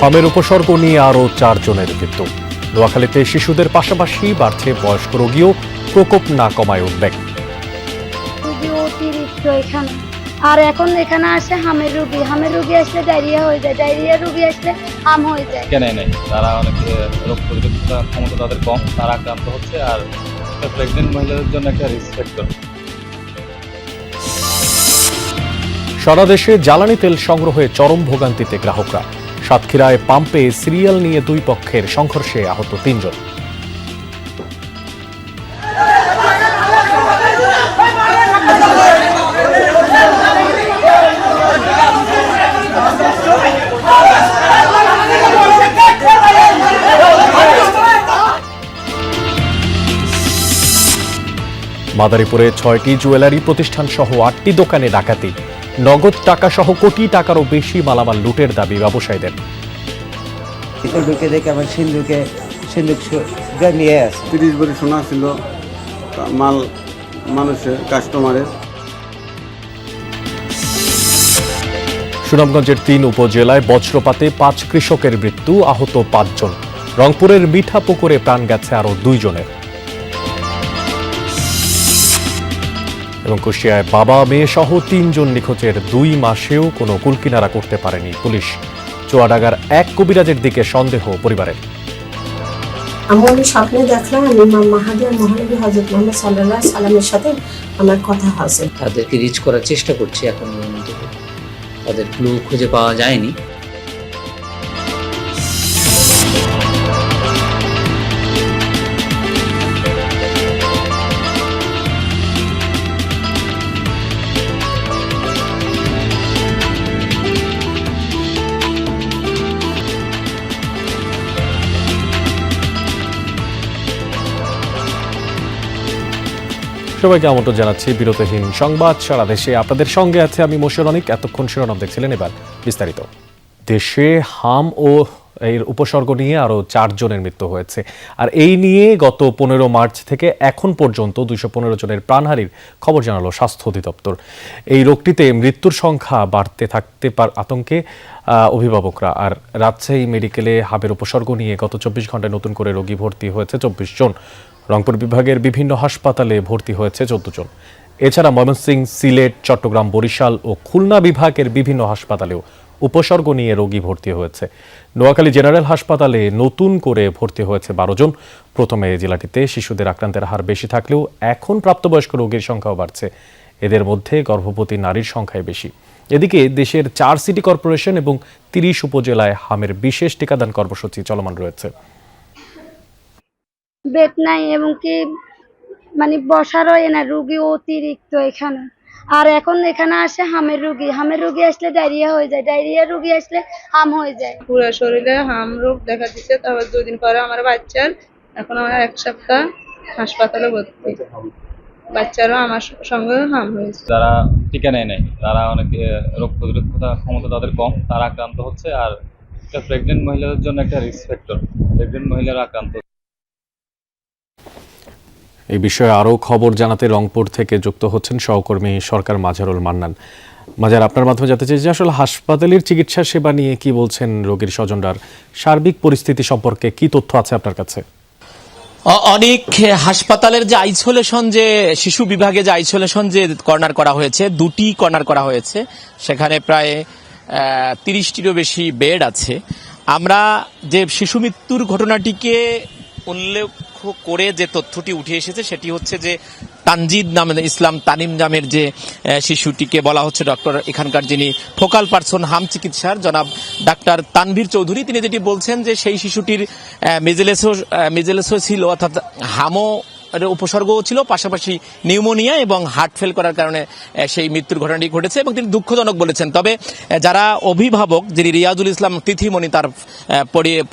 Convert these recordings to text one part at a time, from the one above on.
হামের উপসর্গ নিয়ে আরও 4 জনের মৃত্যু। নোয়াখালীতে শিশুদের পাশাপাশি বাড়ছে বয়স্ক রোগীও, প্রকোপ না কমায় উদ্বেগ। অতিরিক্ত এখানে আর এখন এখানে আসে হামের রোগী আসলে ডায়রিয়া হয়ে যায়, ডায়রিয়া রোগী আসলে হাম হয়ে যায়। কেন নেই, তারা অনেকে রোগ প্রতিরোধ ক্ষমতা তাদের কম, তারা আক্রান্ত হচ্ছে। আর প্রেগনেন্ট মহিলাদের জন্য একটা রিস্ক ফ্যাক্টর। সারা দেশে জ্বালানি তেল সংগ্রহে চরম ভোগান্তিতে গ্রাহকরা। সাতক্ষীরায় পাম্পে সিরিয়াল নিয়ে 2 পক্ষের সংঘর্ষে আহত 3 জন। মাদারীপুরে 6টি জুয়েলারি প্রতিষ্ঠান সহ 8টি দোকানে ডাকাতি। নগদ টাকা সহ কোটি টাকারও বেশি মালামাল লুটের দাবি ব্যবসায়ীদের। ঢুকে দেখে আমার সিন্ধুক নিয়ে আসে 30 ভরি সোনা ছিল, মাল মানুষের কাস্টমারের। সুনামগঞ্জের 3 উপজেলায় বজ্রপাতে 5 কৃষকের মৃত্যু, আহত 5 জন। রংপুরের মিঠাপুকুরে প্রাণ গেছে আরও 2 জনের। এবং কুষ্টিয়ায় বাবা মেয়ে সহ 3 জন নিখোঁজের 2 মাসেও কোনো কুলকিনারা করতে পারেনি পুলিশ। চুয়াডাঙ্গার এক কবিরাজের দিকে সন্দেহ পরিবারের। আমি স্বপ্নে দেখলাম আমি ইমাম মাহাদি আর মহানবী হযরত মুহাম্মদ সাল্লাল্লাহু আলাইহি সাল্লামের সাথে আমার কথা হয়েছে। তাদেরকে রিচ করার চেষ্টা করছি, এখন পর্যন্ত তাদের ক্লু খুঁজে পাওয়া যায়নি। সবাইকে আমন্ত্রণ জানাচ্ছি বিরতিহীন সংবাদ সারা দেশে। আপনাদের সঙ্গে আছে আমি মোশাররফ অনিক। এতক্ষণ শিরোনাম দেখছিলেন, এবার বিস্তারিত। দেশে হাম ও এর উপসর্গ নিয়ে আরও 4 জনের মৃত্যু হয়েছে। আর এই নিয়ে গত 15 মার্চ থেকে এখন পর্যন্ত 215 জনের প্রাণহানির খবর জানালো স্বাস্থ্য অধিদপ্তর। এই রোগটিতে মৃত্যুর সংখ্যা বাড়তে থাকতে আতঙ্কে অভিভাবকরা। আর রাজশাহী মেডিকেলে হামের উপসর্গ নিয়ে গত 24 ঘন্টায় নতুন করে রোগী ভর্তি হয়েছে 24 জন। রংপুর বিভাগের বিভিন্ন হাসপাতালে ভর্তি হয়েছে 14 জন। এছাড়া ময়মনসিংহ, সিলেট, চট্টগ্রাম, বরিশাল ও খুলনা বিভাগের বিভিন্ন হাসপাতালেও উপসর্গ নিয়ে রোগী ভর্তি হয়েছে। নোয়াখালী জেনারেল হাসপাতালে নতুন করে ভর্তি হয়েছে 12 জন। প্রথমে জেলাটিতে শিশুদের আক্রান্তের হার বেশি থাকলেও এখন প্রাপ্তবয়স্ক রোগীর সংখ্যাও বাড়ছে। এদের মধ্যে গর্ভবতী নারীর সংখ্যাই বেশি। এদিকে দেশের 4 সিটি কর্পোরেশন এবং 30 উপজেলায় হামের বিশেষ টিকাদান কর্মসূচি চলমান রয়েছে। বেড নাই এবং কি বসারও না, রোগী অতিরিক্ত এখানে। আর এখন এখানে আসে হামের রোগী আসলে ডায়রিয়া হয়ে যায়, ডায়রিয়া রোগী আসলে হাম হয়ে যায়। পুরো শরীরে হাম রোগ দেখা দিচ্ছে। তারপর 2 দিন পরে আমার বাচ্চার, এখন আমার 1 সপ্তাহ হাসপাতালে ভর্তি। বাচ্চারও আমার সঙ্গে হাম হয়েছে। যারা টিকা নেয়, তারা অনেকে রোগ প্রতিরোধ ক্ষমতা তাদের কম, তারা আক্রান্ত হচ্ছে। আর প্রেগনেন্ট মহিলাদের জন্য একটা রিস্ক ফ্যাক্টর, প্রেগনেন্ট মহিলারা আক্রান্ত। এই বিষয়ে আরও খবর জানাতে রংপুর থেকে যুক্ত হচ্ছেন সহকর্মী সরকার মাজারুল মান্নান। মাজার, আপনার মাধ্যমে জানতে চাই যে আসলে হাসপাতালের চিকিৎসা সেবা নিয়ে কি বলছেন রোগীর স্বজনরার, সার্বিক পরিস্থিতি সম্পর্কে কি তথ্য আছে আপনার কাছে? অনেক হাসপাতালের যে আইসোলেশন, যে শিশু বিভাগে যে আইসোলেশন যে কর্নার করা হয়েছে, 2টি কর্নার করা হয়েছে, সেখানে প্রায় 30টিরও বেশি বেড আছে। আমরা যে শিশু মৃত্যুর ঘটনাটিকে উল্লেখ করে যে তথ্যটি উঠে এসেছে সেটি হচ্ছে যে তানজিদ নামে ইসলাম তানিম নামের যে শিশুটিকে বলা হচ্ছে, ডক্টর এখানকার যিনি ফোকাল পার্সন হাম চিকিৎসার জনাব ডাক্তার তানভীর চৌধুরী, তিনি যেটি বলছেন যে সেই শিশুটির মিজেলেসও ছিল, অর্থাৎ হামও উপসর্গও ছিল, পাশাপাশি নিউমোনিয়া এবং হার্ট ফেল করার কারণে সেই মৃত্যুর ঘটনাটি ঘটেছে এবং তিনি দুঃখজনক বলেছেন। তবে যারা অভিভাবক, যিনি রিয়াজুল ইসলাম তিথিমণি, তার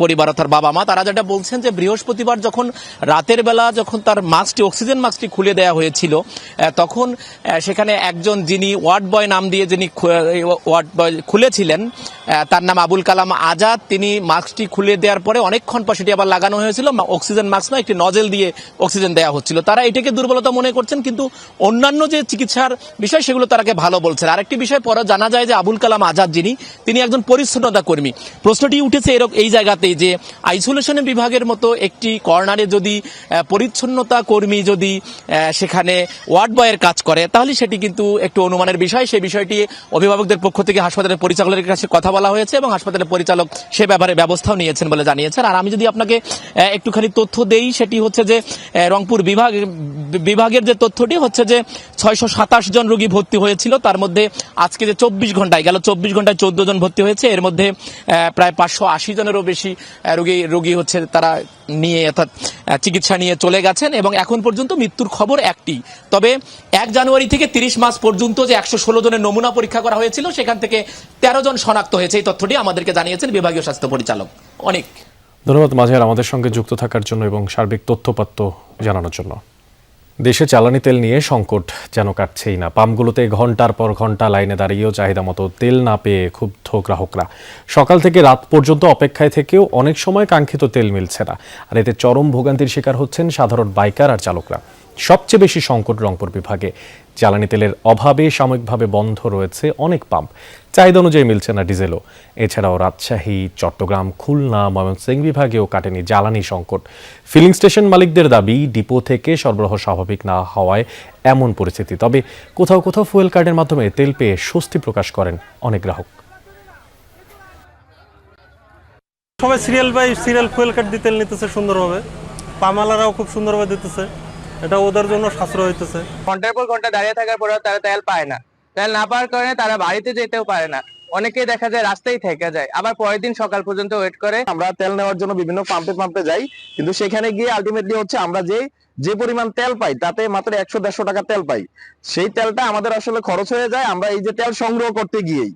পরিবার তার বাবা মা, তারা যেটা বলছেন যে বৃহস্পতিবার যখন রাতের বেলা যখন তার অক্সিজেন মাস্কটি খুলে দেওয়া হয়েছিল, তখন সেখানে একজন যিনি ওয়ার্ড বয় নাম দিয়ে যিনি ওয়ার্ড বয় খুলেছিলেন, তার নাম আবুল কালাম আজাদ, তিনি মাস্কটি খুলে দেওয়ার পরে অনেকক্ষণ পর সেটি আবার লাগানো হয়েছিল। অক্সিজেন মাস্ক নয়, একটি নজেল দিয়ে অক্সিজেন দেওয়া দেওয়া হচ্ছিল। তারা এটাকে দুর্বলতা মনে করছেন, কিন্তু অন্যান্য যে চিকিৎসার বিষয় সেগুলো তারাকে ভালো বলছেন। আরেকটি বিষয় পরে জানা যায় যে আবুল কালাম আজাদ তিনি একজন পরিচ্ছন্নতা কর্মী। প্রশ্নটি উঠেছে এই জায়গাতেই যে আইসোলেশন বিভাগের মতো একটি কর্নারে যদি পরিচ্ছন্নতা কর্মী যদি সেখানে ওয়ার্ড বয়ের কাজ করে, তাহলে সেটি কিন্তু একটু অনুমানের বিষয়। সেই বিষয়টি অভিভাবকদের পক্ষ থেকে হাসপাতালের পরিচালকের কাছে কথা বলা হয়েছে এবং হাসপাতালের পরিচালক সে ব্যাপারে ব্যবস্থাও নিয়েছেন বলে জানিয়েছেন। আর আমি যদি আপনাকে একটুখানি তথ্য দেই, সেটি হচ্ছে যে রংপুর বিভাগের যে তথ্যটি হচ্ছে যে 627 জন রোগী ভর্তি হয়েছিল, তার মধ্যে আজকে যে 24 ঘন্টায় 14 জন ভর্তি হয়েছে। এর মধ্যে প্রায় 580 জনেরও বেশি রোগী হচ্ছে তারা নিয়ে অর্থাৎ চিকিৎসা নিয়ে চলে গেছেন এবং এখন পর্যন্ত মৃত্যুর খবর একটি। তবে 1 জানুয়ারি থেকে 30 মার্চ পর্যন্ত যে 116 জনের নমুনা পরীক্ষা করা হয়েছিল, সেখান থেকে 13 জন শনাক্ত হয়েছে। এই তথ্যটি আমাদেরকে জানিয়েছেন বিভাগীয় স্বাস্থ্য পরিচালক। অনেক ধন্যবাদ মাঝের আমাদের সঙ্গে যুক্ত থাকার জন্য এবং সার্বিক তথ্যপাত্র জানানোর জন্য। দেশে জ্বালানি তেল নিয়ে সংকট যেন কাটছেই না। পাম্পগুলোতে ঘন্টার পর ঘন্টা লাইনে দাঁড়িয়েও চাহিদা মতো তেল না পেয়ে ক্ষুব্ধ গ্রাহকরা। সকাল থেকে রাত পর্যন্ত অপেক্ষায় থেকেও অনেক সময় কাঙ্ক্ষিত তেল মিলছে না, আর এতে চরম ভোগান্তির শিকার হচ্ছেন সাধারণ বাইকার আর চালকরা। সবচেয়ে বেশি সংকট রংপুর বিভাগে। জ্বালানি তেলের অভাবে সাময়িকভাবে বন্ধ রয়েছে অনেক পাম্প, চাহিদা অনুযায়ী মিলছে না ডিজেলও। এছাড়াও রাজশাহী, চট্টগ্রাম, খুলনা, ময়মনসিংহ বিভাগেও কাটেনি জ্বালানি সংকট। ফিলিং স্টেশন মালিকদের দাবি, ডিপো থেকে সরবরাহ স্বাভাবিক না হওয়ায় এমন পরিস্থিতি। তবে কোথাও কোথাও ফুয়েল কার্ডের মাধ্যমে তেল পেয়ে স্বস্তি প্রকাশ করেন অনেক গ্রাহক। সবাই সিরিয়াল ফুয়েল কার্ড দিয়ে তেল নিতেছে সুন্দরভাবে, পামালারাও খুব সুন্দরভাবে দিতেছে, এটা ওদের জন্য সাশ্রয় হইতেছে। ঘন্টার পর ঘন্টা দাঁড়িয়ে থাকার পরেও তারা তেল পায় না, তেল না পাওয়ার কারণে তারা বাড়িতে যেতেও পারে না, অনেকেই দেখা যায় রাস্তায় থেকে যায়, আবার পরের দিন সকাল পর্যন্ত ওয়েট করে। আমরা তেল নেওয়ার জন্য বিভিন্ন পাম্পে যাই, কিন্তু সেখানে গিয়ে আলটিমেটলি হচ্ছে আমরা যে পরিমাণ তেল পাই তাতে মাত্র 100-150 টাকা তেল পাই। সেই তেলটা আমাদের আসলে খরচ হয়ে যায় আমরা এই যে তেল সংগ্রহ করতে গিয়েই।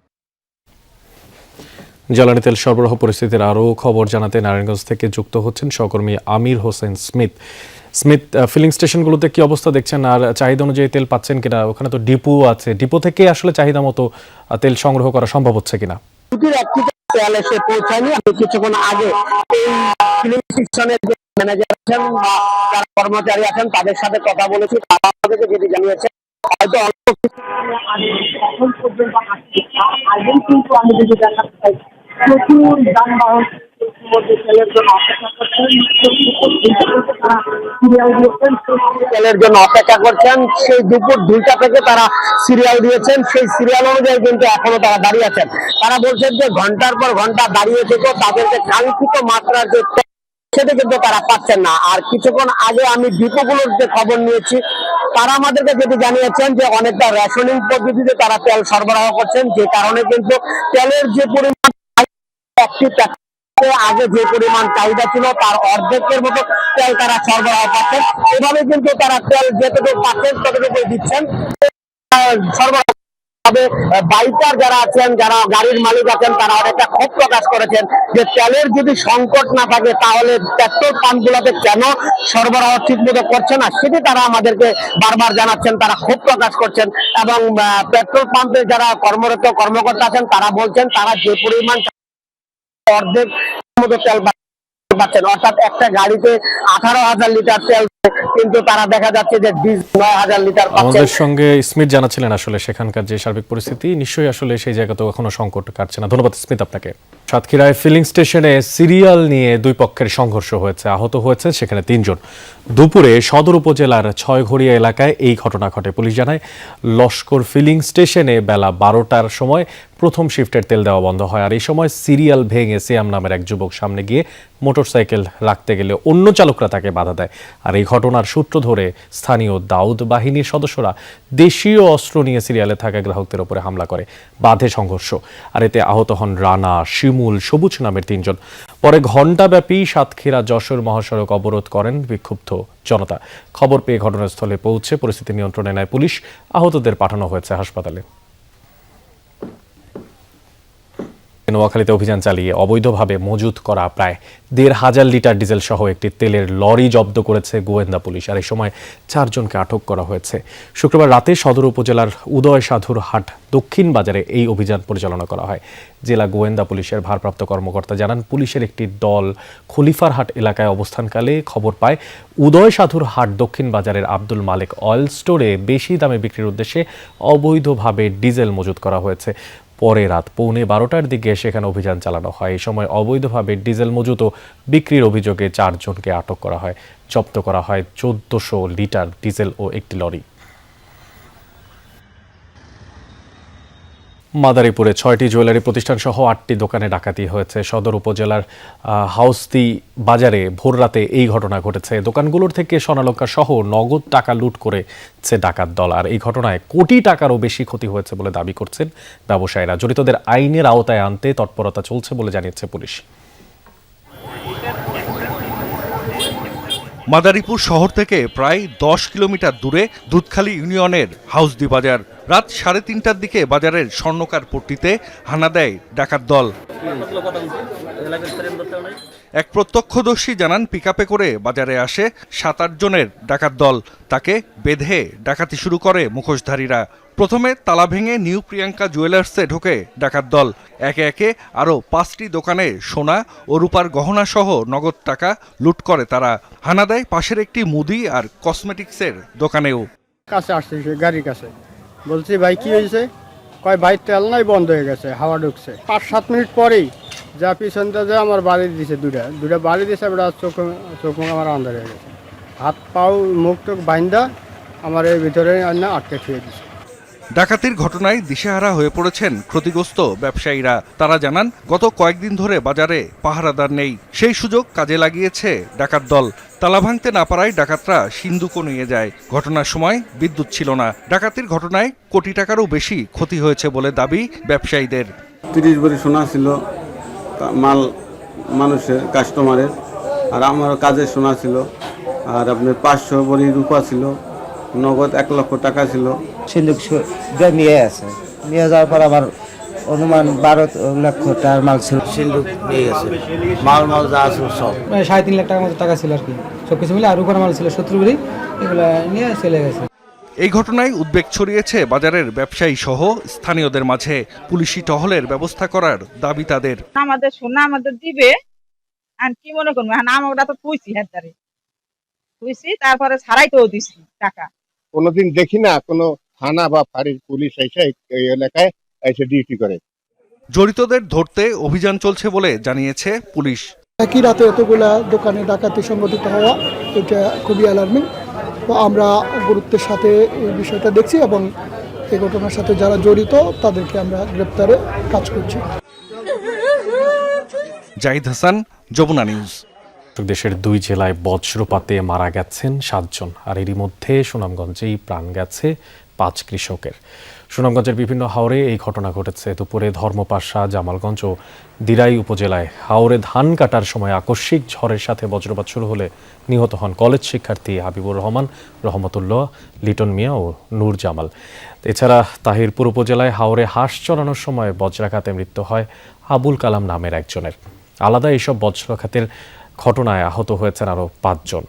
জ্বালানি তেল সরবরাহ পরিস্থিতির আরও খবর জানাতে নারায়ণগঞ্জ থেকে যুক্ত হচ্ছেন সহকর্মী আমির হোসেন স্মিথ। ফিলিং স্টেশনগুলোতে কি অবস্থা দেখছেন, আর চাহিদা অনুযায়ী তেল পাচ্ছেন কিনা? ওখানে তো ডিপো আছে, ডিপো থেকে আসলে চাহিদা মতো তেল সংগ্রহ করা সম্ভব হচ্ছে কিনা? তেল এসে পৌঁছায়নি। আমি কিছুক্ষণ আগে এই ফিলিং স্টেশনের যে ম্যানেজার আছেন বা যারা কর্মচারী আছেন তাদের সাথে কথা বলেছি, তারা আমাদেরকে যেটি জানিয়েছে হয়তো অল্প কিছু এখন পর্যন্ত আগে কিন্তু আমি যদি দেখাতে চাই প্রচুর যানবাহন তেলের জন্য অপেক্ষা করছেন। সেই দুপুর 2টা থেকে তারা সিরিয়াল দিয়েছেন, সেই সিরিয়াল অনুযায়ী কিন্তু এখনো তারা দাঁড়িয়ে আছেন। তারা বলছেন যে ঘন্টার পর ঘন্টা দাঁড়িয়ে থেকেও তাদেরকে কাঙ্ক্ষিত মাত্রার যে সেটা কিন্তু তারা পাচ্ছেন না। আর কিছুক্ষণ আগে আমি ডিপোগুলোর যে খবর নিয়েছি, তারা আমাদেরকে যেটি জানিয়েছেন যে অনেকটা রেশনিং পদ্ধতিতে তারা তেল সরবরাহ করছেন, যে কারণে কিন্তু তেলের যে পরিমাণ আগে যে পরিমাণ চাহিদা ছিল তার অর্ধেকের মতো তেল তারা সরবরাহ পাচ্ছেন। এভাবে কিন্তু তারা তেল যেটুকু পাচ্ছেন ততটুকু দিচ্ছেন সরবরাহ। তবে বাইকার যারা আছেন, যারা গাড়ির মালিক আছেন, তারা অনেকটা ক্ষোভ প্রকাশ করেছেন যে তেলের যদি সংকট না থাকে তাহলে পেট্রোল পাম্পগুলোতে কেন সরবরাহ ঠিক মতো করছে না, সেটি তারা আমাদেরকে বারবার জানাচ্ছেন। তারা ক্ষোভ প্রকাশ করছেন এবং পেট্রোল পাম্পে যারা কর্মরত কর্মকর্তা আছেন তারা বলছেন তারা যে পরিমাণ অর্ধেক মতো তেল পাচ্ছেন, অর্থাৎ একটা গাড়িতে 18,000 লিটার তেল, কিন্তু তারা দেখা যাচ্ছে যে 9,000 লিটার পাচ্ছেন। আমাদের সঙ্গে স্মিথ জানাচ্ছিলেন আসলে সেখানকার যে সার্বিক পরিস্থিতি, নিশ্চয়ই আসলে সেই জায়গাতেও এখনো সংকট কাটছে না। ধন্যবাদ স্মিথ আপনাকে। সাতক্ষীরায় ফিলিং স্টেশনে সিরিয়াল নিয়ে দুই পক্ষের সংঘর্ষ হয়েছে, আহত হয়েছে সেখানে 3 জন। দুপুরে সদর উপজেলার 6ঘড়িয়া এলাকায় এই ঘটনা ঘটে। পুলিশ জানায় লস্কর ফিলিং স্টেশনে বেলা 12টার সময় প্রথম শিফটের তেল দেওয়া বন্ধ হয়, আর এই সময় সিরিয়াল ভেঙে সিয়াম নামের এক যুবক সামনে গিয়ে মোটরসাইকেল রাখতে গেলে অন্য চালকরা তাকে বাধা দেয়। আর এই ঘটনার সূত্র ধরে স্থানীয় দাউদ বাহিনীর সদস্যরা দেশীয় অস্ত্র নিয়ে সিরিয়ালে থাকা গ্রাহকদের উপরে হামলা করে, বাধে সংঘর্ষ। আর এতে আহত হন রানা, শিমুল, সবুজ নামের 3 জন। পরে ঘণ্টাব্যাপী সাতক্ষীরা যশোর মহাসড়ক অবরোধ করেন বিক্ষুব্ধ জনতা। খবর পেয়ে ঘটনাস্থলে পৌঁছে পরিস্থিতি নিয়ন্ত্রণে নেয় পুলিশ, আহতদের পাঠানো হয়েছে হাসপাতালে। নোয়াখালীতে অভিযান চালিয়ে অবৈধভাবে মজুত করা প্রায় ১,৫০০ লিটার ডিজেল সহ একটি তেলের লরি জব্দ করেছে গোয়েন্দা পুলিশ। আর এই সময় ৪ জনকে আটক করা হয়েছে। শুক্রবার রাতে সদর উপজেলার উদয় সাধুর হাট দক্ষিণ বাজারে এই অভিযান পরিচালনা করা হয়। জেলা গোয়েন্দা পুলিশের ভারপ্রাপ্ত কর্মকর্তা জানান, পুলিশের একটি দল খলিফার হাট এলাকায় অবস্থানকালে খবর পায় উদয় সাধুর হাট দক্ষিণ বাজারের আব্দুল মালেক অয়েল স্টোরে বেশি দামে বিক্রির উদ্দেশ্যে অবৈধভাবে ডিজেল মজুত করা হয়েছে। পরে রাত 11:15টার দিকে সেখানে অভিযান চালানো হয়। এই সময় অবৈধভাবে ডিজেল মজুত ও বিক্রির অভিযোগে ৪ জনকে আটক করা হয়। জব্দ করা হয় ১৪০০ লিটার ডিজেল ও একটি লরি। মাদারীপুরে ৬টি জুয়েলারি প্রতিষ্ঠান সহ ৮টি দোকানে ডাকাতি হয়েছে। সদর উপজেলার হাউস্তি বাজারে ভোররাতে এই ঘটনা ঘটেছে। দোকানগুলোর থেকে স্বর্ণালংকার সহ নগদ টাকা লুট করেছে ডাকাত দল। আর এই ঘটনায় কোটি টাকারও বেশি ক্ষতি হয়েছে বলে দাবি করছেন ব্যবসায়ীরা। জড়িতদের আইনের আওতায় আনতে তৎপরতা চলছে বলে জানিয়েছে পুলিশ। মাদারীপুর শহর থেকে প্রায় ১০ কিলোমিটার দূরে দুধখালী ইউনিয়নের হাউসদি বাজার। রাত ৩:৩০টার দিকে বাজারের স্বর্ণকার পট্টিতে হানা দেয় ডাকাত দল। এক প্রত্যক্ষদর্শী জানান, পিকআপে করে বাজারে আসে ৭-৮ জনের ডাকাত দল। তাকে বেঁধে ডাকাতি শুরু করে মুখোশধারীরা। প্রথমে তালা ভেঙে নিউ প্রিয়াঙ্কা জুয়েলার্সে ঢোকে ডাকাত দল। একে একে আরও ৫টি দোকানে সোনা ও রূপার গহনা সহ নগদ টাকা লুট করে তারা। হানা দেয় পাশের একটি মুদি আর কসমেটিক্সের দোকানেও। কাছে আসছে গাড়ির কাছে, বলছি ভাই কি হয়েছে? কয় ভাই তেল নাই, বন্ধ হয়ে গেছে, হাওয়া ঢুকছে। ৫-৭ মিনিট পরেই যা পিছনটা যে আমার বাড়ি দিছে, দুটা বাড়ি দিয়েছে। চোখ মুখ আমার আন্দার হয়ে গেছে, হাত পাও মুখ টুক বাইন্দা আমার এই ভিতরে আটকে খেয়ে দিছে। ডাকাতির ঘটনায় দিশেহারা হয়ে পড়েছেন ক্ষতিগ্রস্ত ব্যবসায়ীরা। তারা জানান, গত কয়েকদিন ধরে বাজারে পাহারাদার নেই। সেই সুযোগ কাজে লাগিয়েছে ডাকাত দল। তালা ভাঙতে না পারায় ডাকাতরা সিন্দুকও নিয়ে যায়। ঘটনার সময় বিদ্যুৎ ছিল না। ডাকাতির ঘটনায় কোটি টাকারও বেশি ক্ষতি হয়েছে বলে দাবি ব্যবসায়ীদের। ৩০ ভরি সোনা ছিল মাল মানুষের, কাস্টমারের, আর আমার কাজের সোনা ছিল। আর আপনার ৫০০ ভরি রূপা ছিল, নগদ ১ লক্ষ টাকা ছিল। সিন্ধুক নিয়ে আছে, নিয়ে যাওয়ার পর আমার অনুমান ১২ লক্ষ টাকার মাল ছিল। সিন্ধুক নিয়ে গেছে, মাল যা আছে সব ৩.৫ লাখ টাকার মতো টাকা ছিল আর কি, সবকিছু মিলে। আর উপর মাল ছিল ৭০ ভরি, এগুলো নিয়ে চলে গেছে। এই ঘটনায় উদ্বেগ ছড়িয়েছে বাজারের ব্যবসায়ী সহ স্থানীয়দের মাঝে। পুলিশি টহলের ব্যবস্থা করার দাবি তাদের। আমাদের সোনা আমাদের দিবে, আর কি মনে করবো, আমরা তো পুইছি, পুইছি, তারপরে ছাড়াই তো দিছি টাকা। কোনোদিন দেখি না কোনো থানা বা ফাঁড়ির পুলিশ এসে এই এলাকায় এসে ডিউটি করে। জড়িতদের ধরতে অভিযান চলছে বলে জানিয়েছে পুলিশ। একই রাতে এতগুলা দোকানে ডাকাতি সংঘটিত হওয়া, এটা খুবই অ্যালার্মিং। তো আমরা গুরুত্বের সাথে এই বিষয়টা দেখছি এবং এই ঘটনার সাথে যারা জড়িত তাদেরকে আমরা গ্রেপ্তারে কাজ করছি। জাহিদ হাসান, যমুনা নিউজ। দেশের 2 জেলায় বজ্রপাতে মারা গেছেন 7 জন। আর এরই মধ্যে সুনামগঞ্জেই প্রাণ গেছে 5 কৃষকের। সুনামগঞ্জের বিভিন্ন হাওরে এই ঘটনা ঘটেছে। দুপুরে ধর্মপাশা, জামালগঞ্জ ও দিরাই উপজেলায় হাওরে ধান কাটার সময় আকস্মিক ঝড়ের সাথে বজ্রপাত শুরু হলে নিহত হন কলেজ শিক্ষার্থী হাবিবুর রহমান, রহমতুল্লাহ, লিটন মিয়া ও নূর জামাল। এছাড়া তাহিরপুর উপজেলায় হাওরে হাঁস চড়ানোর সময় বজ্রাঘাতে মৃত্যু হয় আবুল কালাম নামের একজনের। আলাদা এইসব বজ্রাঘাতের ঘটনায় আহত হয়েছেন আরও 5 জন।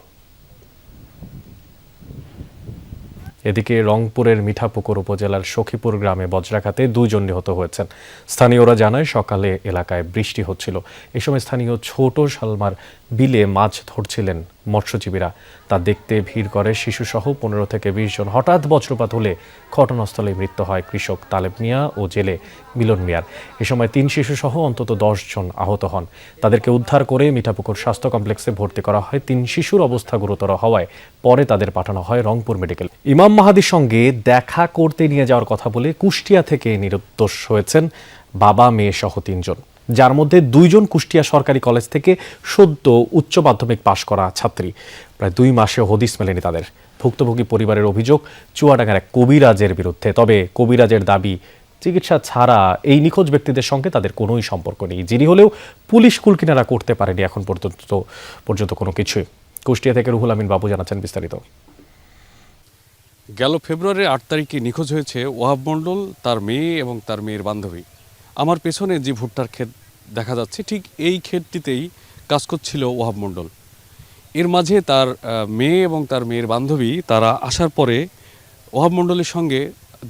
এদিকে রংপুরের মিঠাপুকুর উপজেলার সখীপুর গ্রামে বজ্রাঘাতে 2 জন নিহত হয়েছেন। স্থানীয়রা জানায়, সকালে এলাকায় বৃষ্টি হচ্ছিল। এই সময় স্থানীয় ছোট শালমার বিলে মাছ ধরছিলেন মৎস্যজীবীরা। তা দেখতে ভিড় করে শিশুসহ 15 থেকে 20 জন। হঠাৎ বজ্রপাত হলে ঘটনাস্থলে মৃত্যু হয় কৃষক তালেব মিয়া ও জেলে মিলন মিয়ার। এ সময় 3 শিশুসহ অন্তত 10 জন আহত হন। তাদেরকে উদ্ধার করে মিঠাপুকুর স্বাস্থ্য কমপ্লেক্সে ভর্তি করা হয়। 3 শিশুর অবস্থা গুরুতর হওয়ায় পরে তাদের পাঠানো হয় রংপুর মেডিকেল। ইমাম মাহাদির সঙ্গে দেখা করতে নিয়ে যাওয়ার কথা বলে কুষ্টিয়া থেকে নিরুদ্দেশ হয়েছেন বাবা মেয়ে সহ 3 জন, যার মধ্যে 2 জন কুষ্টিয়া সরকারি কলেজ থেকে সদ্য উচ্চ মাধ্যমিক পাশ করা ছাত্রী। প্রায় 2 মাসে হদিস মেলেনি তাদের। ভুক্তভোগী পরিবারের অভিযোগ চুয়াডাঙ্গার এক কবিরাজের বিরুদ্ধে। তবে কবিরাজের দাবি, চিকিৎসা ছাড়া এই নিখোঁজ ব্যক্তিদের সঙ্গে তাদের কোনোই সম্পর্ক নেই। যিনি হলেও পুলিশ কুলকিনারা করতে পারেনি এখন পর্যন্ত কোনো কিছুই। কুষ্টিয়া থেকে রুহুল আমিন বাবু জানাচ্ছেন বিস্তারিত। গেল ফেব্রুয়ারির 8 তারিখে নিখোঁজ হয়েছে ওয়াহাব মণ্ডল, তার মেয়ে এবং তার মেয়ের বান্ধবী। আমার পেছনে যে ভুট্টার ক্ষেত দেখা যাচ্ছে ঠিক এই ক্ষেতটিতেই কাজ করছিল ওহাব মণ্ডল। এর মাঝে তার মেয়ে এবং তার মেয়ের বান্ধবী তারা আসার পরে ওহাব মণ্ডলের সঙ্গে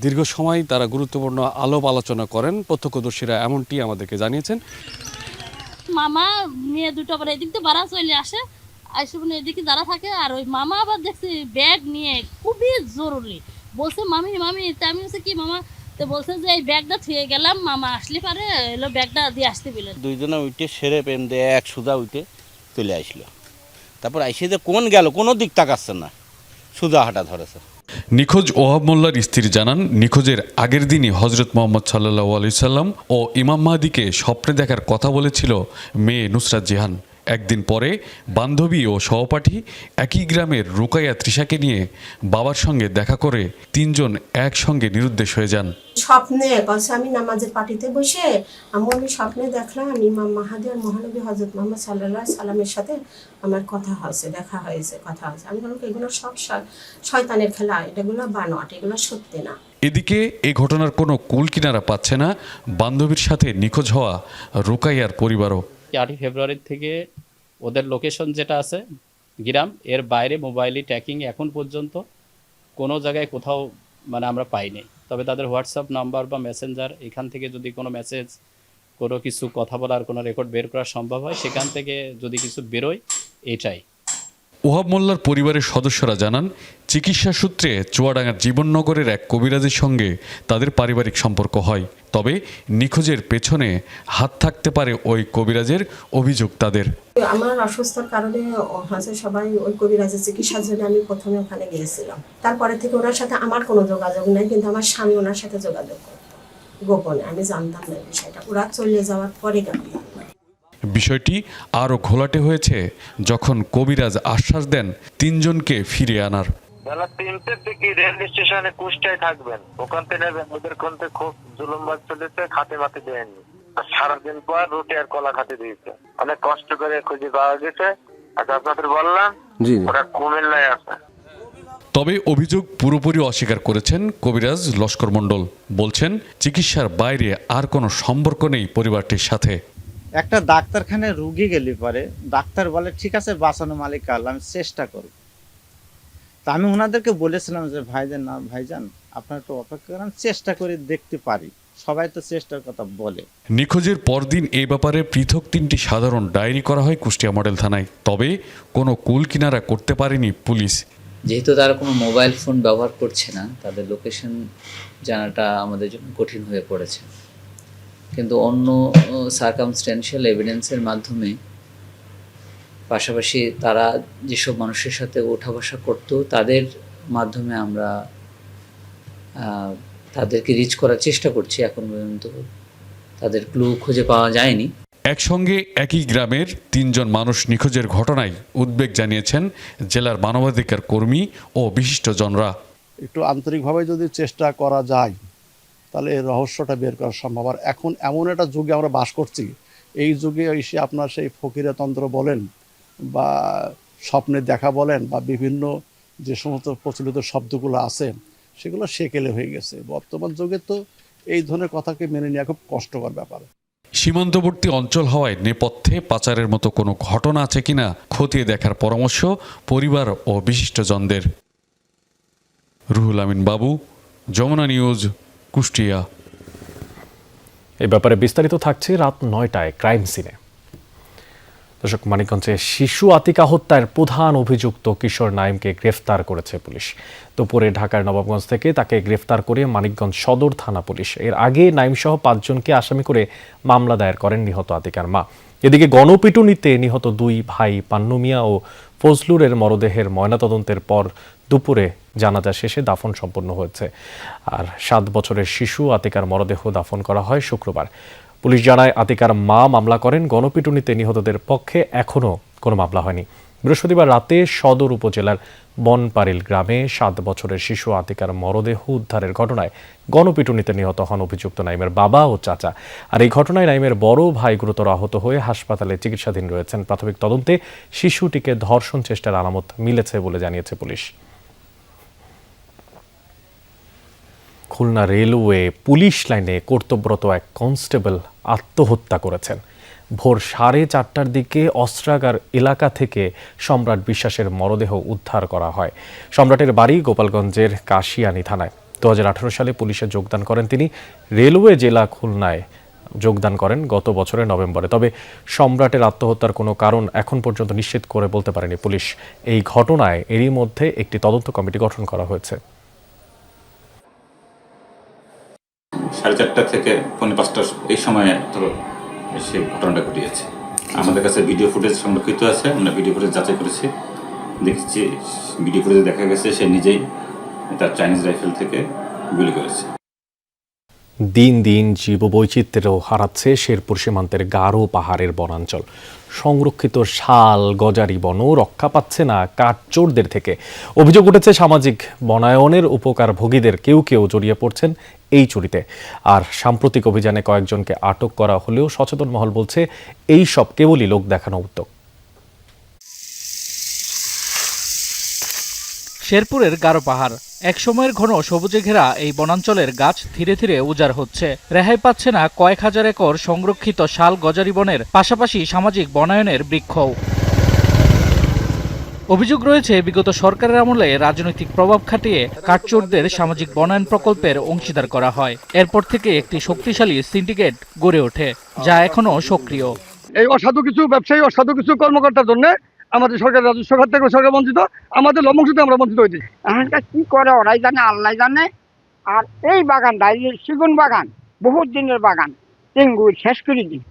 দীর্ঘ সময় তারা গুরুত্বপূর্ণ আলাপ আলোচনা করেন। প্রত্যক্ষদর্শীরা এমনটি আমাদেরকে জানিয়েছেন। মামা মেয়ে দুটো আবার এদিক দিয়ে বাড়া চলে আসে, আসে মানে এদিকে যারা থাকে, আর ওই মামা আবার দেখছি ব্যাগ নিয়ে খুবই জরুরি বলছে মামি মামি, তা আমি বলছি কি মামা, তো বলছে যে এই ব্যাগটা থুয়ে গেলাম, মামা আসলে পারে এলো ব্যাগটা দিয়ে আসতে বললেন। দুইজনে উঠে সেরে প্রেম দিয়ে এক সুদা উঠে চলে আসলো। তারপর আইসে যে কোন গেল কোনো দিক তাকাচ্ছে না, সুদা হাঁটা ধরেছে। নিখোঁজ ওহাব মোল্লার স্ত্রী জানান, নিখোঁজের আগের দিনই হজরত মোহাম্মদ সাল্লাল্লাহু আলাইহি সাল্লাম ও ইমাম মাহদিকে স্বপ্নে দেখার কথা বলেছিল মেয়ে নুসরাত জাহান। একদিন পরে বান্ধবী ও সহপাঠী একই গ্রামের রুকাইয়া তৃষাকে নিয়ে বাবার সঙ্গে দেখা করে তিনজন একসঙ্গে নিরুদ্দেশ হয়ে যান। স্বপ্নে বলছে আমি নামাজের পার্টিতে বসে আমি স্বপ্নে দেখলাম ইমাম মাহাদি আর মহানবী হযরত মুহাম্মদ সাল্লাল্লাহু আলাইহি সাল্লামের সাথে আমার কথা হয়েছে, দেখা হয়েছে, কথা হয়েছে। আমি বললাম এগুলো সব শয়তানের খেলা, এগুলো বানোয়াট, এগুলো সত্যি না। এদিকে এই ঘটনার কোনো কুল কিনারা পাচ্ছে না বান্ধবীর সাথে নিখোঁজ হওয়া রুকাইয়ার পরিবারও। 8 ফেব্রুয়ারি থেকে ওদের লোকেশন যেটা আছে গ্রাম, এর বাইরে মোবাইলে ট্র্যাকিং এখন পর্যন্ত কোনো জায়গায় কোথাও মানে আমরা পাইনি। তবে তাদের হোয়াটসঅ্যাপ নাম্বার বা মেসেঞ্জার, এখান থেকে যদি কোনো মেসেজ, কোনো কিছু কথা বলার কোনো রেকর্ড বের করা সম্ভব হয়, সেখান থেকে যদি কিছু বেরোয়, এটাই। ওহাব মোল্লার পরিবারের সদস্যরা জানান, চিকিৎসা সূত্রে চুয়াডাঙ্গার জীবননগরের এক কবিরাজের সঙ্গে তাদের পারিবারিক সম্পর্ক হয়। তবে নিখোঁজের পেছনে হাত থাকতে পারে ওই কবিরাজের অভিযোগ তাদের। আমার অসুস্থতার কারণে সবাই ওই কবিরাজের চিকিৎসার জন্য আমি প্রথমে ওখানে গিয়েছিলাম। তারপরে থেকে ওনার সাথে আমার কোনো যোগাযোগ নাই, কিন্তু আমার স্বামী ওনার সাথে যোগাযোগ করতো গোপনে। আমি জানতাম না বিষয়টা, ওরা চলে যাওয়ার পরে গেল। বিষয়টি আরও ঘোলাটে হয়েছে যখন কবিরাজ আশ্বাস দেন তিনজনকে ফিরিয়ে আনার। বেলা 3টের দিকে রেল স্টেশনে কুষ্টায় থাকবেন, ওখান থেকে নেবেন। ওদের কোনতে খুব জুলুমবাজ চলেছে, খাতে মাতে দেয়নি। সারাদিন পর রুটি আর কলা খাতে দিয়েছে, অনেক কষ্ট করে খুঁজে পাওয়া গেছে। আচ্ছা আপনাদের বললাম ওরা কুমিল্লায় আছে। তবে অভিযোগ পুরোপুরি অস্বীকার করেছেন কবিরাজ লস্কর মণ্ডল। বলছেন চিকিৎসার বাইরে আর কোনো সম্পর্ক নেই পরিবারটির সাথে। একটা ডাক্তারখানায় রুগী গেলে পরে ডাক্তার বলে ঠিক আছে বাঁচানো মালিক আল্লাহ, আমি চেষ্টা করব। তা আমি ওনাদেরকে বলেছিলাম যে ভাইজান আপনার একটু অপেক্ষা করেন, চেষ্টা করে দেখতে পারি। সবাই তো চেষ্টার কথা বলে। নিখোঁজের পরদিন এই ব্যাপারে পৃথক 3টি সাধারণ ডায়েরি করা হয় কুষ্টিয়া মডেল থানায়। তবে কোনো কুল কিনারা করতে পারেনি পুলিশ। যেহেতু তারা কোনো মোবাইল ফোন ব্যবহার করছে না, তাদের লোকেশন জানাটা আমাদের জন্য কঠিন হয়ে পড়েছে। কিন্তু অন্য সার্কামস্ট্যান্সিয়াল এভিডেন্সের মাধ্যমে, পাশাপাশি তারা যেসব মানুষের সাথে ওঠা বসা করতো তাদের মাধ্যমে আমরা তাদেরকে রিচ করার চেষ্টা করছি। এখন পর্যন্ত তাদের ক্লু খুঁজে পাওয়া যায়নি। একসঙ্গে একই গ্রামের 3 জন মানুষ নিখোঁজের ঘটনায় উদ্বেগ জানিয়েছেন জেলার মানবাধিকার কর্মী ও বিশিষ্টজনরা। একটু আন্তরিকভাবে যদি চেষ্টা করা যায় তাহলে এর রহস্যটা বের করা সম্ভব। আর এখন এমন একটা যুগে আমরা বাস করছি, এই যুগে এসে আপনার সেই ফকিরতন্ত্র বলেন বা স্বপ্নে দেখা বলেন বা বিভিন্ন যে সমস্ত প্রচলিত শব্দগুলো আছে সেগুলো সেকেলে হয়ে গেছে। বর্তমান যুগে তো এই ধরনের কথাকে মেনে নেওয়া খুব কষ্টকর ব্যাপার। সীমান্তবর্তী অঞ্চল হওয়ায় নেপথ্যে পাচারের মতো কোনো ঘটনা আছে কিনা খতিয়ে দেখার পরামর্শ পরিবার ও বিশিষ্টজনদের। রুহুল আমিন বাবু, যমুনা নিউজ, কুষ্টিয়া। এই ব্যাপারে বিস্তারিত থাকছে রাত 9টায় ক্রাইম সিনে। দর্শক, মানিকগঞ্জে শিশু আতিকা হত্যার প্রধান অভিযুক্ত কিশোর নাইমকে গ্রেফতার করেছে পুলিশ। দুপুরে ঢাকার নবাবগঞ্জ থেকে তাকে গ্রেফতার করে মানিকগঞ্জ সদর থানা পুলিশ। এর আগে নাইমসহ 5 জনকে আসামি করে মামলা দায়ের করেন নিহত আতিকার মা। এদিকে গণপিটুনিতে নিহত 2 ভাই পান্নু মিয়া ও ফজলুরের মরদেহের ময়নাতদন্তের পর দুপুরে জানাজা শেষে দাফন সম্পন্ন হয়েছে। আর 7 বছরের শিশু আতিকার মরদেহ দাফন করা হয় শুক্রবার। পুলিশ জানায়, আতিকার মা মামলা করেন। গণপিটুনিতে নিহতদের পক্ষে এখনও কোনো মামলা হয়নি। বৃহস্পতিবার রাতে সদর উপজেলার বনপারিল গ্রামে 7 বছরের শিশু আতিকার মরদেহ উদ্ধারের ঘটনায় গণপিটুনিতে নিহত হন অভিযুক্ত নাইমের বাবা ও চাচা। আর এই ঘটনায় নাইমের বড় ভাই গুরুতর আহত হয়ে হাসপাতালে চিকিৎসাধীন রয়েছেন। প্রাথমিক তদন্তে শিশুটিকে ধর্ষণ চেষ্টার আলামত মিলেছে বলে জানিয়েছে পুলিশ। খুলনা রেলওয়ে পুলিশ লাইনে কর্তব্যরত এক কনস্টেবল আত্মহত্যা করেছেন। ভোর 4:30টার দিকে অস্ত্রাগার এলাকা থেকে সম্রাট বিশ্বাসের মরদেহ উদ্ধার করা হয়। সম্রাটের বাড়ি গোপালগঞ্জের কাশিয়ানী থানায়। 2018 সালে পুলিশে যোগদান করেন তিনি। রেলওয়ে জেলা খুলনায় যোগদান করেন গত বছরের নভেম্বরে। তবে সম্রাটের আত্মহত্যার কোনো কারণ এখন পর্যন্ত নিশ্চিত করে বলতে পারেনি পুলিশ। এই ঘটনায় এরই মধ্যে একটি তদন্ত কমিটি গঠন করা হয়েছে। 4:30 থেকে 4:45 এই সময়ে তো সেই ঘটনাটা ঘটিয়েছে। আমাদের কাছে ভিডিও ফুটেজ সংরক্ষিত আছে, আমরা ভিডিও ফুটেজ যাচাই করেছি, দেখেছি ভিডিও ফুটেজে দেখা গেছে সে নিজেই তার চাইনিজ রাইফেল থেকে গুলি করেছে। দিন দিন জীববৈচিত্র্য হারাচ্ছে শেরপুর সীমান্তের গারো পাহাড়ের বনাঞ্চল। সংরক্ষিত শাল গজারি বনও রক্ষা পাচ্ছে না কাঠচোরদের থেকে। অভিযোগ উঠেছে সামাজিক বনায়নের উপকারভোগীদের কেউ কেউ জড়িয়ে পড়ছেন এই চুরিতে। আর সাম্প্রতিক অভিযানে কয়েকজনকে আটক করা হলেও সচেতন মহল বলছে এই সব কেবলই লোক দেখানো উদ্যোগ। শেরপুরের গারো পাহাড় একসময়ের ঘন সবুজে ঘেরা এই বনাঞ্চলের গাছ ধীরে ধীরে উজাড় হচ্ছে। রেহাই পাচ্ছে না কয়েক হাজার একর সংরক্ষিত শাল গজারি বনের পাশাপাশি সামাজিক বনায়নের বৃক্ষও। অভিযোগ রয়েছে বিগত সরকারের আমলে রাজনৈতিক প্রভাব খাটিয়ে কাঠচোরদের সামাজিক বনায়ন প্রকল্পের অংশীদার করা হয়। এরপর থেকে একটি শক্তিশালী সিন্ডিকেট গড়ে ওঠে, যা এখনো সক্রিয়। এই অসাধু কিছু ব্যবসায়ী, অসাধু কিছু কর্মকর্তার জন্য আমাদের সরকার রাজস্ব খাত থেকে সরকার বঞ্চিত, আমাদের লবণাংশতে আমরা বঞ্চিত হয়েছি। এখানকার কি করে ওরাই জানে, আল্লাহ জানে। আর এই বাগানটা, এই সেগুন বাগান, বহুত দিনের বাগান, টেঙ্গুর শেষ করে দিই।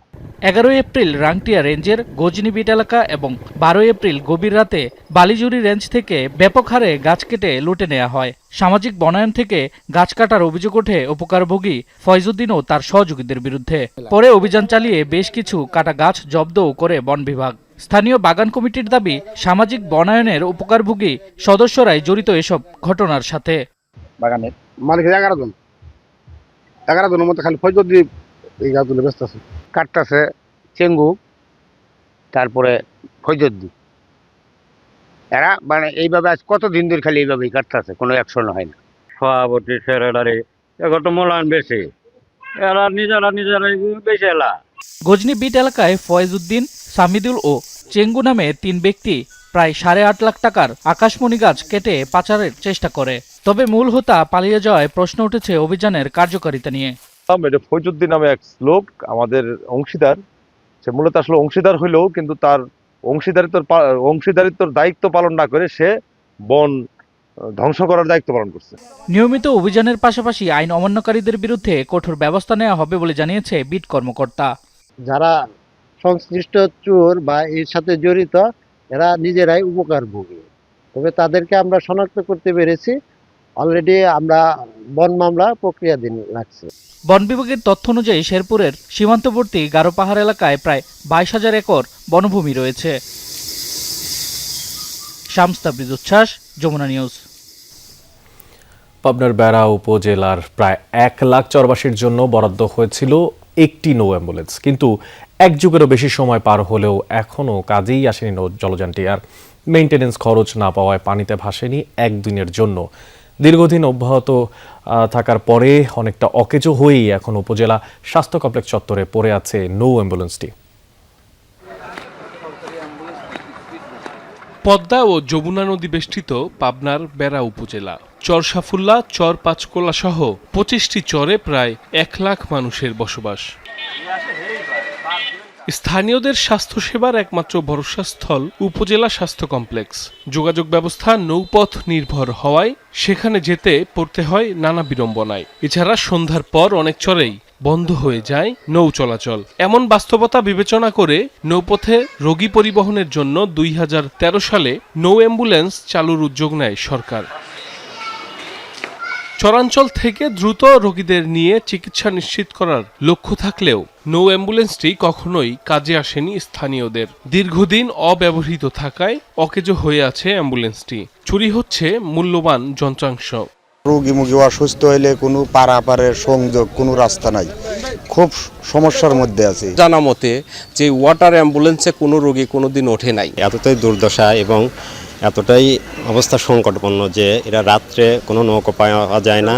11 এপ্রিল রাংটিয়া রেঞ্জের গজনীবিট এলাকা এবং 12 এপ্রিল গভীর রাতে বালিজুরি রেঞ্জ থেকে ব্যাপক হারে গাছ কেটে লুটে নেওয়া হয়। সামাজিক বনায়ন থেকে গাছ কাটার অভিযোগ ওঠে উপকারভোগী ফয়জুদ্দিন ও তার সহযোগীদের বিরুদ্ধে। পরে অভিযান চালিয়ে বেশ কিছু কাটা গাছ জব্দও করে বন বিভাগ। স্থানীয় বাগান কমিটির দাবি, সামাজিক বনায়নের উপকারভোগী সদস্যরাই জড়িত এসব ঘটনার সাথে। বাগানের মালিকের 11 জনের মধ্যে খালি ফয়জুদ্দিন এই গাছগুলো ব্যস্ত আছে, কাটতেছে চেঙ্গু, তারপরে ফয়জুদ্দিন। এরা মানে এইভাবে আজ কতদিন ধরে খালি এইভাবেই কাটতেছে, কোনো অ্যাকশন হয় না। সভাপতি সেক্রেটারি এখন তো মূল্যায়ন বেশি, এরা নিজেরাই বেশি এলা। গজনী বিট এলাকায় ফয়েজউদ্দিন, সামিদুল ও চেঙ্গু নামে 3 ব্যক্তি প্রায় 8.5 লাখ টাকার আকাশমণি গাছ কেটে পাচারের চেষ্টা করে। তবে মূল হোতা পালিয়ে যাওয়ায় প্রশ্ন উঠেছে অভিযানের কার্যকারিতা নিয়ে। এটা ফয়জুদ্দিন নামে এক লোক, আমাদের অংশীদার। সে মূলত আসলে অংশীদার হইলেও কিন্তু তার অংশীদারিত্বর দায়িত্ব পালন না করে সে বন ধ্বংস করার দায়িত্ব পালন করছে। নিয়মিত অভিযানের পাশাপাশি আইন অমান্যকারীদের বিরুদ্ধে কঠোর ব্যবস্থা নেওয়া হবে বলে জানিয়েছে বিট কর্মকর্তা। যারা সংশ্লিষ্ট চোর বা এর সাথে জড়িত এরা নিজেরাই উপকারভোগী, তবে তাদেরকে আমরা শনাক্ত করতে পেরেছি। অলরেডি আমরা বন মামলা প্রক্রিয়াধীন রাখছি। বন বিভাগের তথ্য অনুযায়ী শেরপুরের সীমান্তবর্তী গারো পাহাড় এলাকায় প্রায় 22,000 একর বনভূমি রয়েছে। শামস তাবরিজ উচ্ছ্বাস, যমুনা নিউজ। পাবনার বেড়া উপজেলার প্রায় 1 লাখ চরবাসীর জন্য বরাদ্দ হয়েছিল একটি নৌ অ্যাম্বুলেন্স, কিন্তু 1 যুগেরও বেশি সময় পার হলেও এখনও কাজেই আসেনি জলযানটি। আর মেইনটেনেন্স খরচ না পাওয়ায় পানিতে ভাসেনি 1 দিনের জন্য। দীর্ঘদিন অব্যাহত থাকার পরে অনেকটা অকেজো হয়েই এখন উপজেলা স্বাস্থ্য কমপ্লেক্স চত্বরে পড়ে আছে নৌ অ্যাম্বুলেন্সটি। পদ্মা ও যমুনা নদী বেষ্টিত পাবনার বেড়া উপজেলা। চর সাফুল্লা, চর পাঁচকোলা সহ 25টি চরে প্রায় 1 লাখ মানুষের বসবাস। স্থানীয়দের স্বাস্থ্যসেবার একমাত্র ভরসাস্থল উপজেলা স্বাস্থ্য কমপ্লেক্স। যোগাযোগ ব্যবস্থা নৌপথ নির্ভর হওয়ায় সেখানে যেতে পড়তে হয় নানা বিড়ম্বনায়। এছাড়া সন্ধ্যার পর অনেক চরেই বন্ধ হয়ে যায় নৌ চলাচল। এমন বাস্তবতা বিবেচনা করে নৌপথে রোগী পরিবহনের জন্য 2013 সালে নৌ অ্যাম্বুলেন্স চালুর উদ্যোগ নেয় সরকার। চরাঞ্চল থেকে দ্রুত রোগীদের নিয়ে চিকিৎসা নিশ্চিত করার লক্ষ্য থাকলেও নৌ অ্যাম্বুলেন্সটি কখনোই কাজে আসেনি স্থানীয়দের। দীর্ঘদিন অব্যবহৃত থাকায় অকেজো হয়ে আছে অ্যাম্বুলেন্সটি। চুরি হচ্ছে মূল্যবান যন্ত্রাংশ। রোগী মুগী অসুস্থ হইলে কোনো পারাপারের সংযোগ, কোনো রাস্তা নাই, খুব সমস্যার মধ্যে আছে। জানা মতে যে ওয়াটার অ্যাম্বুলেন্সে কোনো রোগী কোনোদিন ওঠে নাই। এতটাই দুর্দশা এবং এতটাই অবস্থা সংকটপন্ন যে এরা রাত্রে কোনো নৌকা পাওয়া যায় না।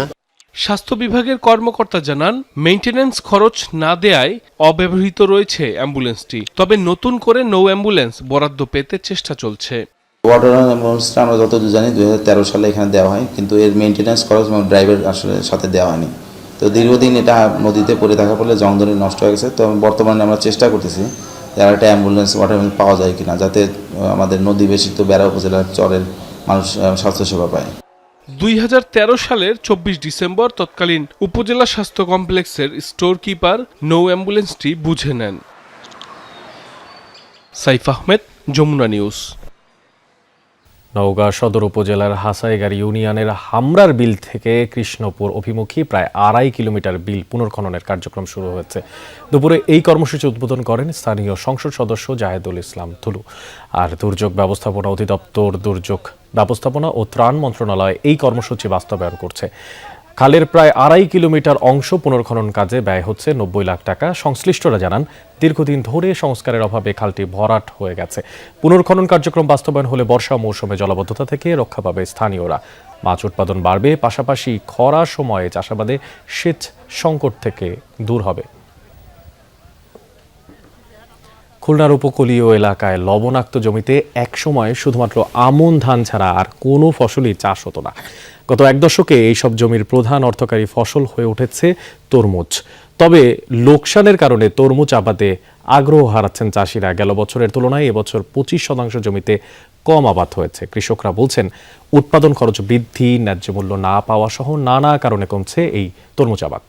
স্বাস্থ্য বিভাগের কর্মকর্তা জানান, মেইনটেনেন্স খরচ না দেয়ায় অব্যবহৃত রয়েছে অ্যাম্বুলেন্সটি। তবে নতুন করে নৌ অ্যাম্বুলেন্স বরাদ্দ পেতে চেষ্টা চলছে। ওয়াটার অ্যাম্বুলেন্সটা আমরা যতদূর জানি 2013 সালে এখানে দেওয়া হয়, কিন্তু এর মেইনটেনেন্স খরচ এবং ড্রাইভার আসলে সাথে দেওয়া হয়নি। তো দীর্ঘদিন এটা নদীতে পড়ে থাকার ফলে জংধরে নষ্ট হয়ে গেছে। তো বর্তমানে আমরা চেষ্টা করতেছি যে আর একটা অ্যাম্বুলেন্স ওয়াটার অ্যাম্বুলেন্স পাওয়া যায় কিনা, যাতে আমাদের নদী বেষ্টিত বেড়া উপজেলার চরের মানুষ স্বাস্থ্যসেবা পায়। 2013 সালের 24 ডিসেম্বর তৎকালীন উপজেলা স্বাস্থ্য কমপ্লেক্সের স্টোর কিপার নৌ অ্যাম্বুলেন্সটি বুঝে নেন। সাইফ আহমেদ, যমুনা নিউজ। নওগাঁ সদর উপজেলার হাসাইগাড়ি ইউনিয়নের হামরার বিল থেকে কৃষ্ণপুর অভিমুখী প্রায় 2.5 কিলোমিটার বিল পুনর্খননের কার্যক্রম শুরু হয়েছে। দুপুরে এই কর্মসূচি উদ্বোধন করেন স্থানীয় সংসদ সদস্য জাহেদুল ইসলাম থুলু। আর দুর্যোগ ব্যবস্থাপনা অধিদপ্তর, দুর্যোগ ব্যবস্থাপনা ও ত্রাণ মন্ত্রণালয় এই কর্মসূচি বাস্তবায়ন করছে। খালের প্রায় 2.5 কিলোমিটার অংশ পুনর্খনন কাজে ব্যয় হচ্ছে 90 লাখ টাকা। সংশ্লিষ্টরা জানান, দীর্ঘদিন ধরে সংস্কারের অভাবে খালটি ভরাট হয়ে গেছে। পুনর্খনন কার্যক্রম বাস্তবায়ন হলে বর্ষা মৌসুমে জলাবদ্ধতা থেকে রক্ষা পাবে স্থানীয়রা। মাছ উৎপাদন বাড়বে, পাশাপাশি খরার সময়ে চাষাবাদে সেচ সংকট থেকে দূর হবে। খুলনার উপকূলীয় এলাকায় লবণাক্ত জমিতে একসময় শুধুমাত্র আমন ধান ছাড়া আর কোনো ফসলই চাষ হতো না। গত 1 দশকে এইসব জমির প্রধান অর্থকারী ফসল হয়ে উঠেছে তরমুজ। তবে লোকসানের কারণে তরমুজ আবাদে আগ্রহ হারাচ্ছেন চাষিরা। গেল বছরের তুলনায় এবছর 25% জমিতে কম আবাদ হয়েছে। কৃষকরা বলছেন, উৎপাদন খরচ বৃদ্ধি, ন্যায্য মূল্য না পাওয়া সহ নানা কারণে কমছে এই তরমুজ আবাদ।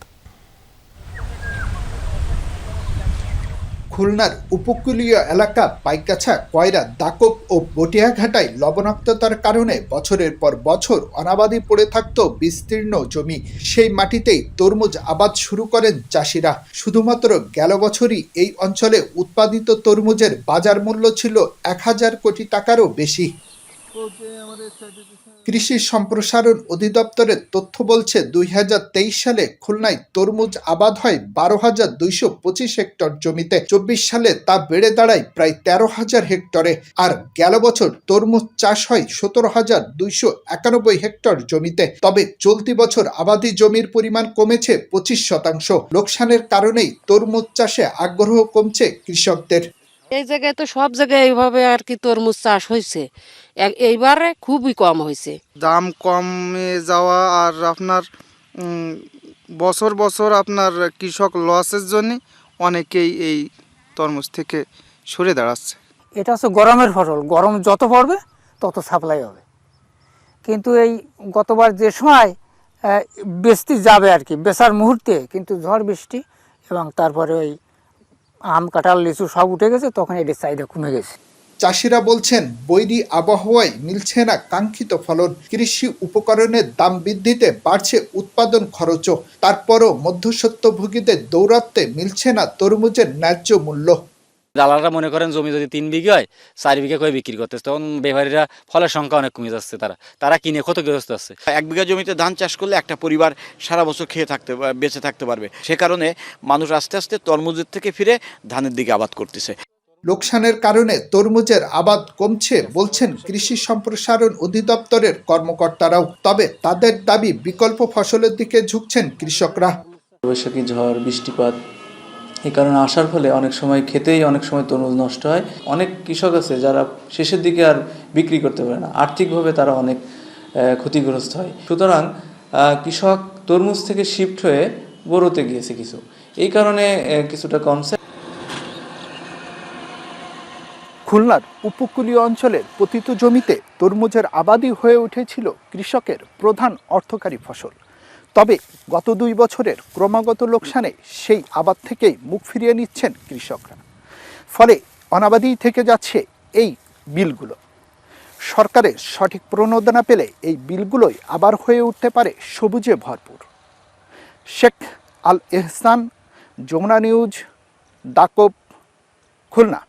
খুলনার উপকূলীয় এলাকা পাইকগাছা, কয়রা, দাকব ও বটিয়াঘাটায় লবণাক্ততার কারণে বছরের পর বছর অনাবাদি পড়ে থাকত বিস্তীর্ণ জমি। সেই মাটিতেই তরমুজ আবাদ শুরু করেন চাষিরা। শুধুমাত্র গেল বছরই এই অঞ্চলে উৎপাদিত তরমুজের বাজার মূল্য ছিল 1000 কোটি টাকারও বেশি। কৃষি সম্প্রসারণ অধিদপ্তরের তথ্য বলছে, 2023 সালে খুলনায় তরমুজ আবাদ হয় 12,225 হেক্টর জমিতে। 24 সালে তা বেড়ে দাঁড়ায় প্রায় 13,000 হেক্টরে। আর গেল বছর তরমুজ চাষ হয় 17,291 হেক্টর জমিতে। তবে চলতি বছর আবাদি জমির পরিমাণ কমেছে 25%। লোকসানের কারণেই তরমুজ চাষে আগ্রহ কমছে কৃষকদের। এই জায়গায় তো সব জায়গায় এইভাবে আর কি তরমুজ চাষ হয়েছে, এইবারে খুবই কম হয়েছে। দাম কমে যাওয়া আর আপনার বছর বছর আপনার কৃষক লসের জন্য অনেকেই এই তরমুজ থেকে সরে দাঁড়াচ্ছে। এটা হচ্ছে গরমের ফসল, গরম যত পড়বে তত সাপ্লাই হবে। কিন্তু এই গতবার যে সময় বেচতে যাবে আর কি, বেচার মুহূর্তে কিন্তু ঝড় বৃষ্টি এবং তারপরে ওই আম, কাঁঠাল, লিচু সব উঠে গেছে, তখন এটির চাহিদা কমে গেছে। চাষিরা বলছেন, বৈরী আবহাওয়ায় মিলছে না কাঙ্ক্ষিত ফলন। কৃষি উপকরণের দাম বৃদ্ধিতে বাড়ছে উৎপাদন খরচও। তারপরও মধ্যস্বত্বভোগীদের দৌরাত্মে মিলছে না তরমুজের ন্যায্য মূল্য। দালালরা মনে করেন জমি যদি 3 বিঘা হয় 4 বিঘা করে বিক্রি করতেছে, তখন ব্যাপারীরা ফলের সংখ্যা অনেক কমে যাচ্ছে, তারা কিনে ক্ষতিগ্রস্ত আছে। 1 বিঘা জমিতে ধান চাষ করলে একটা পরিবার সারা বছর বেঁচে থাকতে পারবে। সে কারণে মানুষ আস্তে আস্তে তরমুজের থেকে ফিরে ধানের দিকে আবাদ করতেছে। লোকসানের কারণে তরমুজের আবাদ কমছে বলছেন কৃষি সম্প্রসারণ অধিদপ্তরের কর্মকর্তারাও। তবে তাদের দাবি, বিকল্প ফসলের দিকে ঝুঁকছেন কৃষকরা। বৈশাখী ঝড়, বৃষ্টিপাত এই কারণে আসার ফলে অনেক সময় খেতেই অনেক সময় তরমুজ নষ্ট হয়। অনেক কৃষক আছে যারা শেষের দিকে আর বিক্রি করতে পারে না, আর্থিকভাবে তারা অনেক ক্ষতিগ্রস্ত হয়। সুতরাং কৃষক তরমুজ থেকে শিফট হয়ে বোরোতে গিয়েছে কিছু, এই কারণে কিছুটা কমছে। খুলনার উপকূলীয় অঞ্চলের পতিত জমিতে তরমুজের আবাদি হয়ে উঠেছিল কৃষকের প্রধান অর্থকারী ফসল। তবে গত 2 বছরের ক্রমাগত লোকসানে সেই আবাদ থেকেই মুখ ফিরিয়ে নিচ্ছেন কৃষকরা। ফলে অনাবাদি থেকে যাচ্ছে এই বিলগুলো। সরকারের সঠিক প্রণোদনা পেলে এই বিলগুলোই আবার হয়ে উঠতে পারে সবুজে ভরপুর। শেখ আল এহসান, যমুনা নিউজ, দাকব, খুলনা।